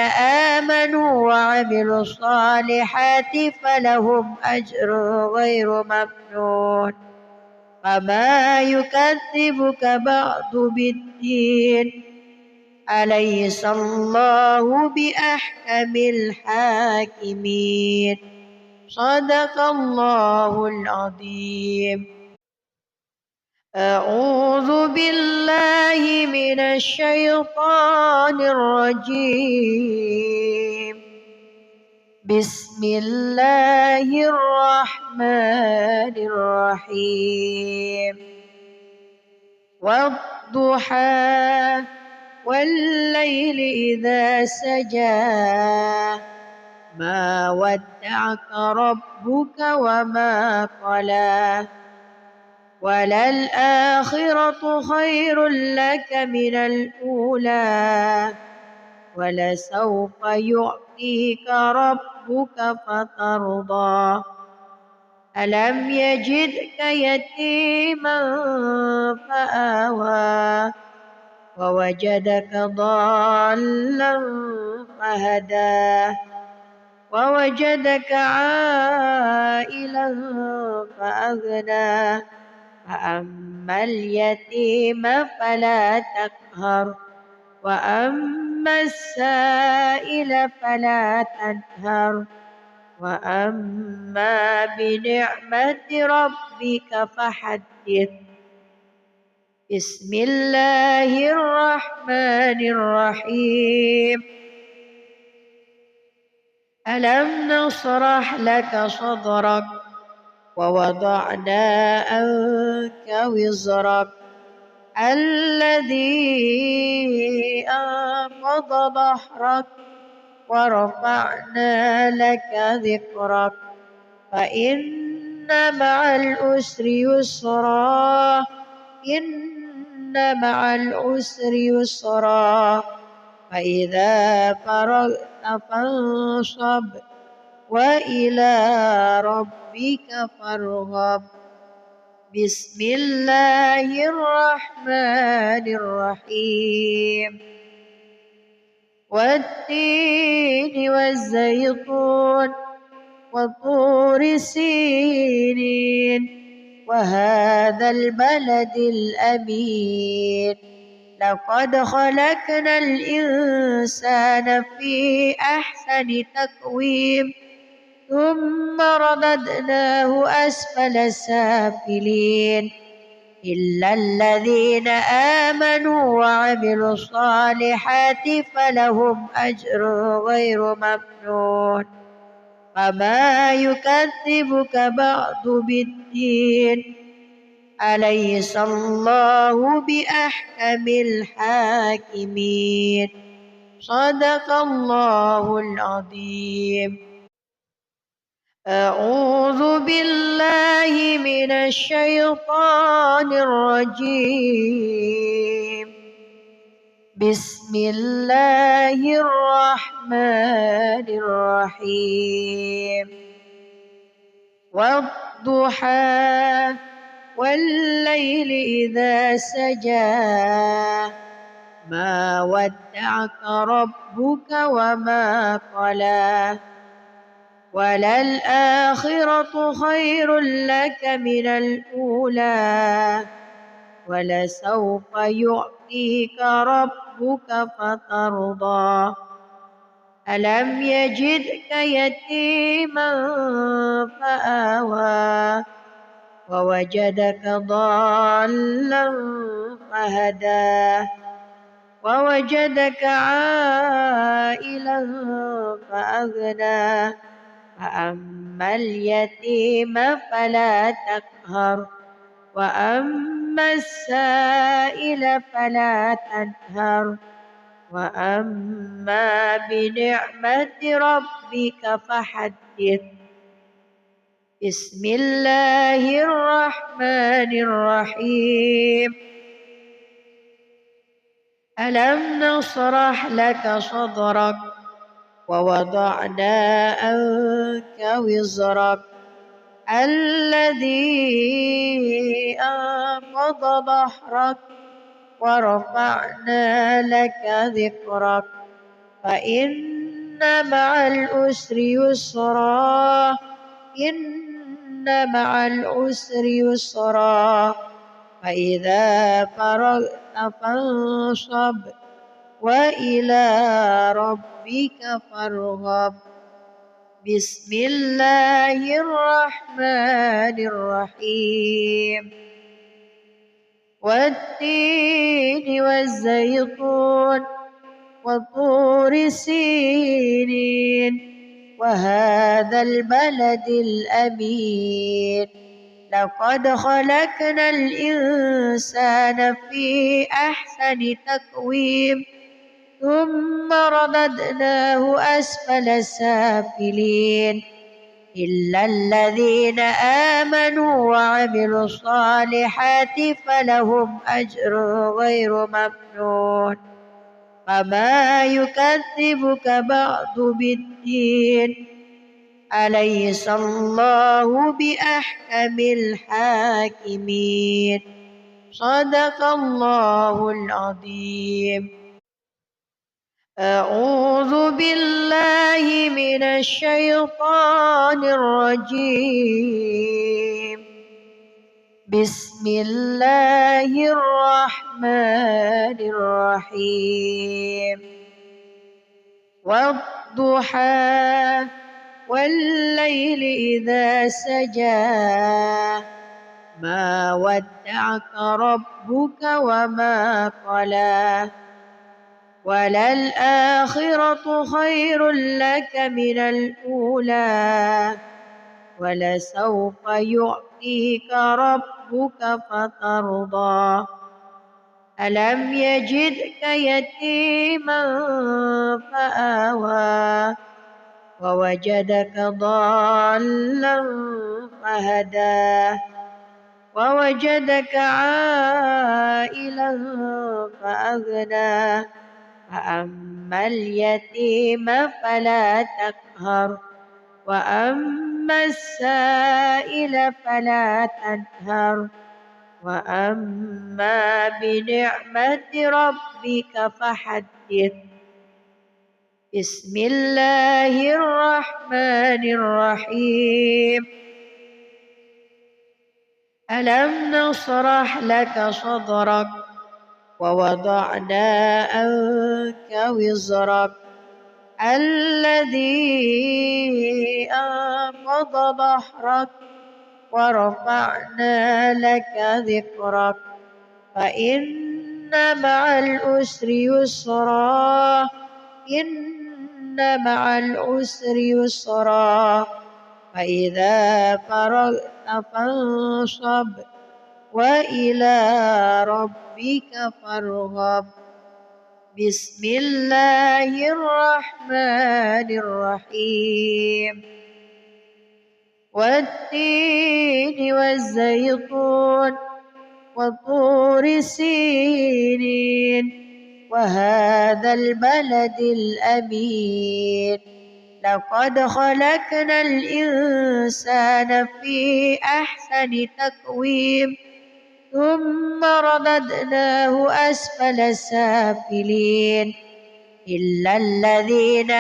آمنوا وعملوا الصالحات فلهم أجر غير ممنون فما يكذبك بعد بالدين أليس الله بأحكم الحاكمين صدق الله العظيم. أعوذ بالله من الشيطان الرجيم بسم الله الرحمن الرحيم والضحى والليل إذا سجى ما ودعك ربك وما قلى وللآخرة خير لك من الأولى ولسوف يعطيك ربك فترضى ألم يجدك يتيما فآوى ووجدك ضالا فهدى ووجدك عائلا فأغنى فأما اليتيم فلا تقهر وأما السائل فلا تنهر وأما بنعمة ربك فحدث بسم الله الرحمن الرحيم ألم نشرح لك صدرك ووضعنا عنك وزرك الذي أنقض ظهرك ورفعنا لك ذكرك فإن مع العسر يسرا إن مع العسر يسرا فإذا فرغت فانصب وإلى ربك فارغب بسم الله الرحمن الرحيم والتين والزيتون وطور سينين وهذا البلد الأمين لقد خلقنا الإنسان في أحسن تقويم ثم رددناه أسفل سافلين إلا الذين آمنوا وعملوا الصالحات فلهم أجر غير ممنون فما يكذبك بعد بالدين أليس الله بأحكم الحاكمين صدق الله العظيم أعوذ بالله من الشيطان الرجيم بسم الله الرحمن الرحيم والضحى والليل إذا سجى ما ودعك ربك وما قلى وللآخرة خير لك من الأولى ولسوف يعطيك ربك فترضى ألم يجدك يتيما فآوى ووجدك ضالا فهدى ووجدك عائلا فأغنى فأما اليتيم فلا تقهر وأما السائل فلا تنهر وأما بنعمة ربك فحدث بسم الله الرحمن الرحيم ألم نشرح لك صدرك ووضعنا عنك وزرك الذي أنقض ظهرك ورفعنا لك ذكرك فإن مع العسر يسرا إن مع العسر يسرا فإذا فرغت فانصب وإلى ربك فارغب بسم الله الرحمن الرحيم والتين والزيتون وطور سينين وهذا البلد الأمين لقد خلقنا الإنسان في أحسن تقويم ثم رددناه أسفل سافلين إلا الذين آمنوا وعملوا الصالحات فلهم أجر غير ممنون فما يكذبك بعد بالدين أليس الله بأحكم الحاكمين صدق الله العظيم. أعوذ بالله من الشيطان الرجيم. بسم الله الرحمن الرحيم. والضحى والليل إذا سجى ما ودعك ربك وما قلى وللآخرة خير لك من الأولى ولسوف يعطيك ربك فترضى ألم يجدك يتيما فآوى ووجدك ضالا فهدى ووجدك عائلا فأغنى فأما اليتيم فلا تقهر وأما السائل فلا تنهر وأما بنعمة ربك فحدث. بسم الله الرحمن الرحيم. ألم نشرح لك صدرك ووضعنا عنك وزرك الذي أنقض ظهرك ورفعنا لك ذكرك فإن مع العسر يسرا إن مع العسر يسرا فإذا فرغت فانصب وإلى ربك فارغب. بسم الله الرحمن الرحيم. والتين والزيتون وطور سينين وهذا البلد الأمين لقد خلقنا الإنسان في أحسن تقويم ثم رددناه أسفل سافلين إلا الذين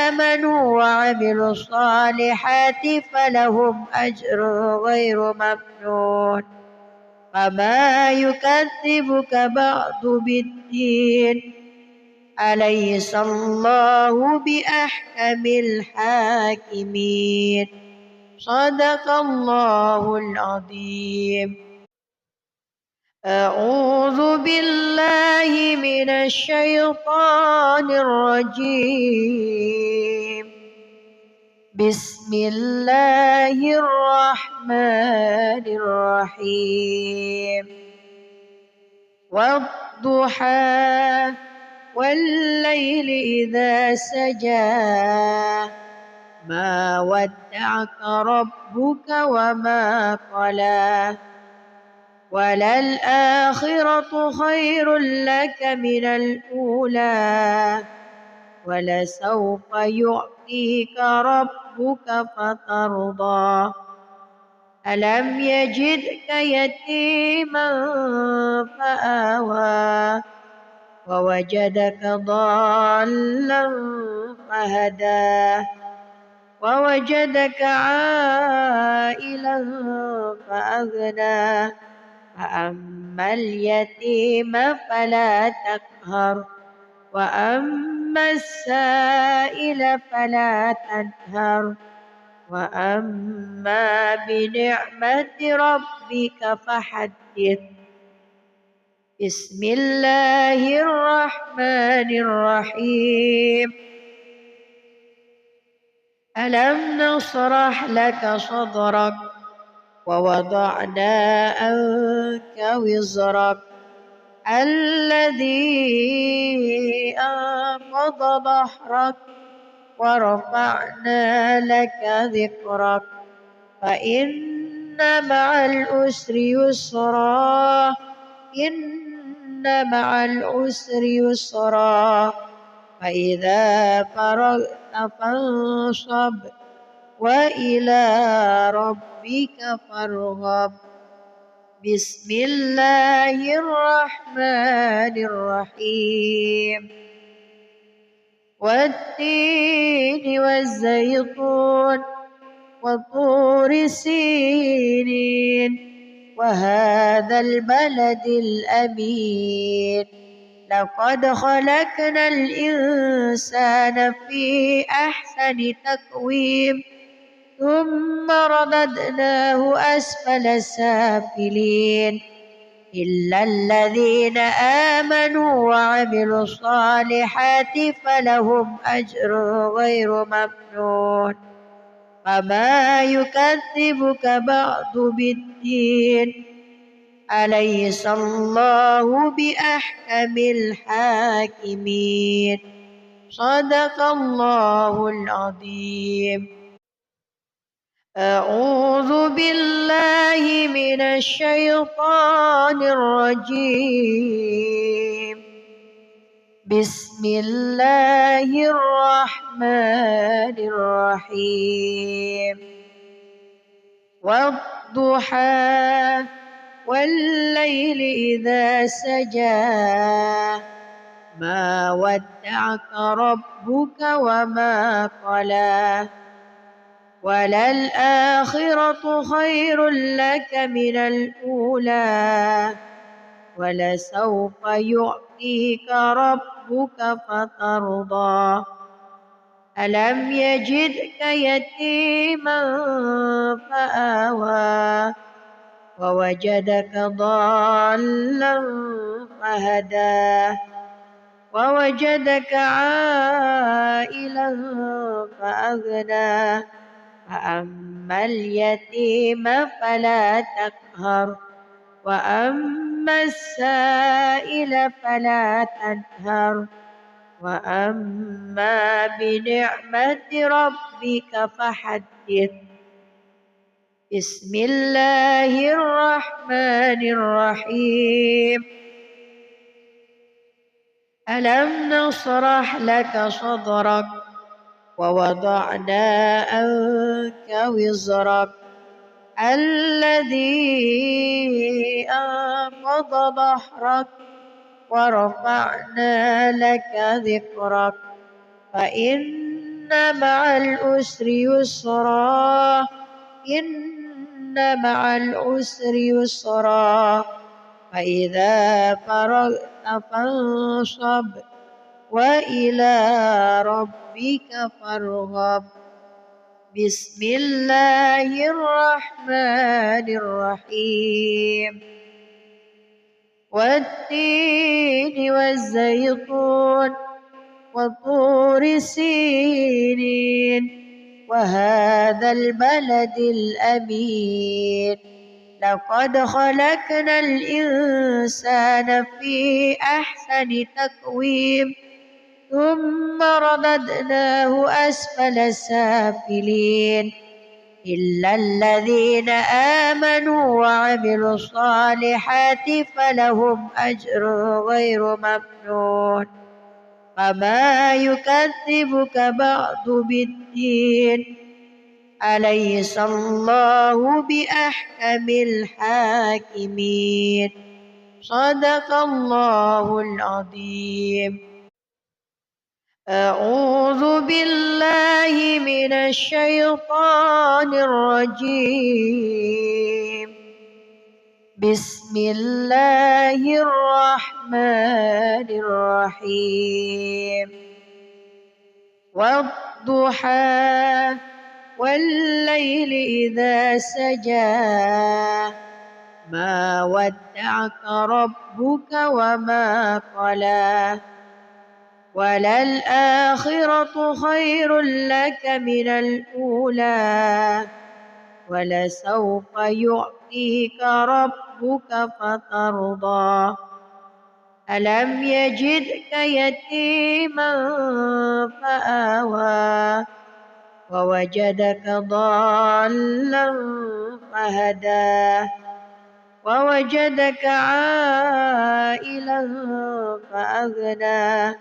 آمنوا وعملوا الصالحات فلهم أجر غير ممنون. فما يكذبك بعد بالدين أليس الله بأحكم الحاكمين صدق الله العظيم. أعوذ بالله من الشيطان الرجيم. بسم الله الرحمن الرحيم. والضحى والليل إذا سجى ما ودعك ربك وما قلى وللآخرة خير لك من الأولى ولسوف يعطيك ربك فترضى ألم يجدك يتيما فآوى ووجدك ضالا فهدى ووجدك عائلا فأغنى فأما اليتيم فلا تقهر وأما السائل فلا تنهر وأما بنعمة ربك فحدث. بسم الله الرحمن الرحيم. ألم نشرح لك صدرك ووضعنا عنك وزرك الذي أنقض ظهرك ورفعنا لك ذكرك فإن مع العسر يسرا إن مع العسر يسرا فإذا فرغت فانصب وإلى ربك فارغب. بسم الله الرحمن الرحيم. والتين والزيتون وطور سينين وهذا البلد الأمين لقد خلقنا الإنسان في أحسن تقويم ثم رددناه أسفل سافلين إلا الذين آمنوا وعملوا الصالحات فلهم أجر غير ممنون. فما يكذبك بعد بالدين أليس الله بأحكم الحاكمين. صدق الله العظيم. أعوذ بالله من الشيطان الرجيم. بسم الله الرحمن الرحيم. والضحى والليل إذا سجى ما ودعك ربك وما قلى وللآخرة خير لك من الأولى ولسوف يعطيك ربك فترضى. ألم يجدك يتيما فآوى ووجدك ضالا فهدى ووجدك عائلا فأغنى فأما اليتيم فلا تقهر وأما السائل فلا تنهر وأما بنعمة ربك فحدث. بسم الله الرحمن الرحيم. ألم نشرح لك صدرك ووضعنا عنك وزرك الذي أنقض ظهرك ورفعنا لك ذكرك فإن مع العسر يسرا إن مع العسر يسرا فإذا فرغت فانصب وإلى ربك فارغب. بسم الله الرحمن الرحيم. والتين والزيتون وطور سينين وهذا البلد الأمين لقد خلقنا الإنسان في أحسن تقويم ثم رددناه أسفل سافلين إلا الذين آمنوا وعملوا الصالحات فلهم أجر غير ممنون. فما يكذبك بعد بالدين أليس الله بأحكم الحاكمين. صدق الله العظيم. أعوذ بالله من الشيطان الرجيم. بسم الله الرحمن الرحيم. والضحى والليل إذا سجى ما ودعك ربك وما قلى وللآخرة خير لك من الأولى ولسوف يعطيك ربك فترضى. ألم يجدك يتيما فآوى ووجدك ضالا فهدى ووجدك عائلا فأغنى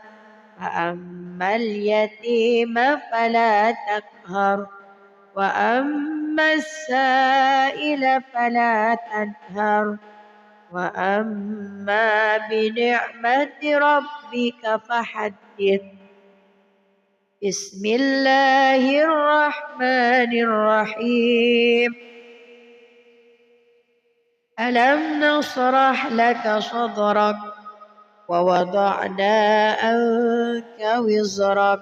فأما اليتيم فلا تقهر وأما السائل فلا تنهر وأما بنعمة ربك فحدث. بسم الله الرحمن الرحيم. ألم نشرح لك صدرك ووضعنا عنك وزرك